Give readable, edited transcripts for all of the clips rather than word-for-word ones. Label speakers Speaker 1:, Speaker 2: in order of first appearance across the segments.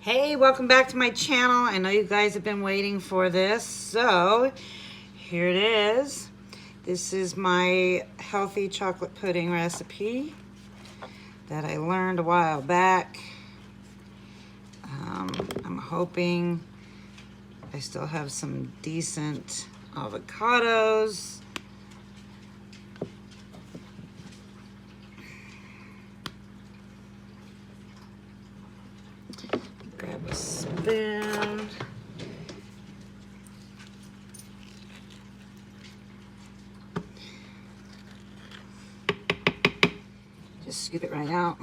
Speaker 1: Hey, welcome back to my channel. I know you guys have been waiting for this, so here it is. This is my healthy chocolate pudding recipe that I learned a while back. I'm hoping I still have some decent avocados. Grab a spoon. Just scoop it right out.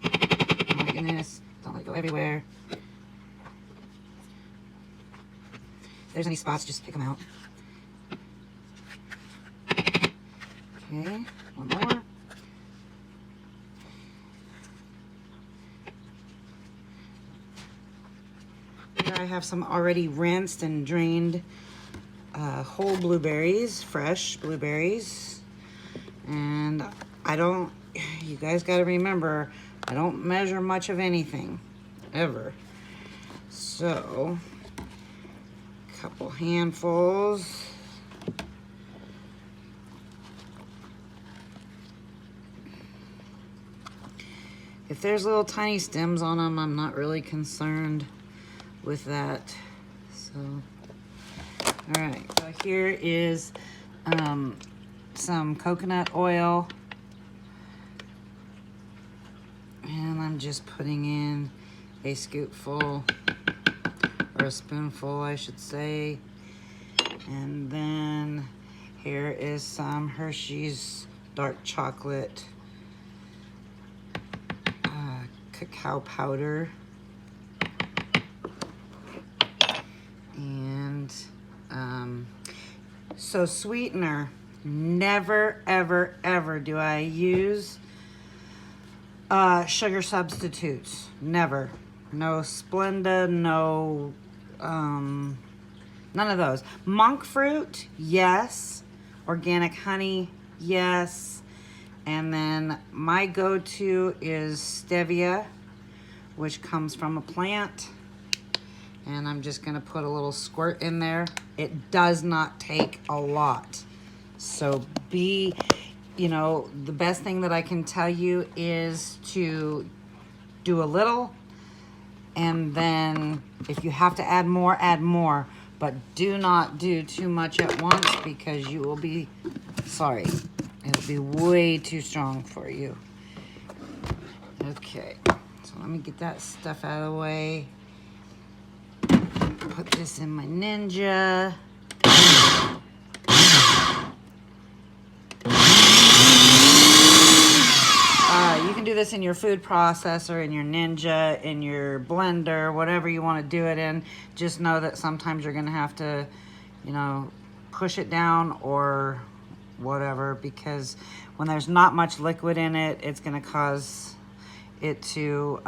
Speaker 1: Oh my goodness, don't let it go everywhere. If there's any spots, just pick them out. Okay, one more. Here I have some already rinsed and drained whole blueberries, fresh blueberries. And you guys gotta remember, I don't measure much of anything, ever. So, a couple handfuls. If there's little tiny stems on them, I'm not really concerned with that. So, all right, so here is some coconut oil. And I'm just putting in a scoopful, or a spoonful, I should say. And then here is some Hershey's dark chocolate cacao powder. And so sweetener, never, ever, ever do I use sugar substitutes. Never. No Splenda, no, none of those. Monk fruit, yes. Organic honey, yes. And then my go-to is stevia, which comes from a plant. And I'm just gonna put a little squirt in there. It does not take a lot. So the best thing that I can tell you is to do a little, and then if you have to add more, add more. But do not do too much at once, because you will be sorry. It'll be way too strong for you. Okay, so let me get that stuff out of the way. Put this in my Ninja. You can do this in your food processor, in your Ninja, in your blender, whatever you want to do it in. Just know that sometimes you're going to have to, push it down or whatever, because when there's not much liquid in it, it's going to cause it to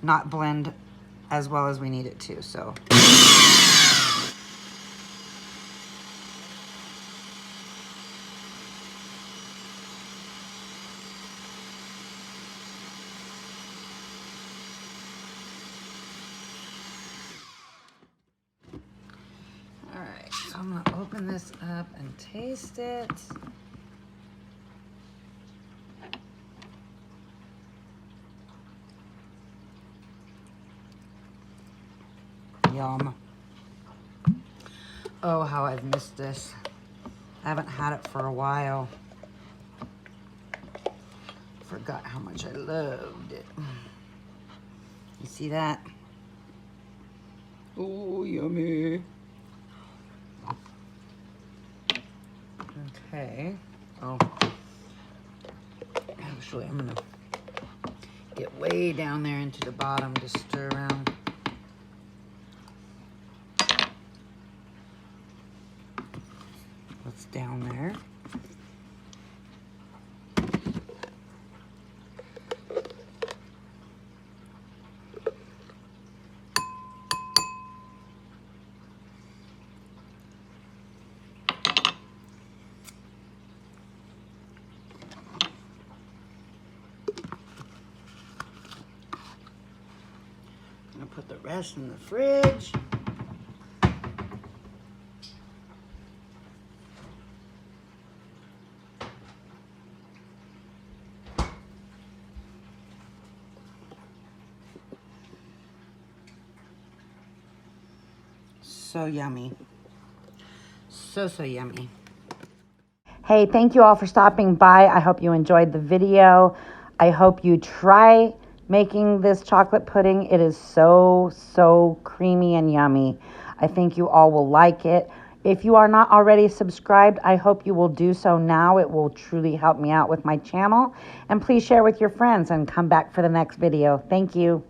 Speaker 1: not blend as well as we need it to. So all right, so I'm gonna open this up and taste it. Yum. Oh, how I've missed this. I haven't had it for a while. Forgot how much I loved it. You see that? Oh, yummy. Okay. Oh, actually, I'm gonna get way down there into the bottom to stir around. What's down there? put the rest in the fridge. So yummy. So yummy. Hey, thank you all for stopping by. I hope you enjoyed the video. I hope you try making this chocolate pudding. It is so creamy and yummy. I think you all will like it. If you are not already subscribed, I hope you will do so now. It will truly help me out with my channel. And please share with your friends and come back for the next video. Thank you.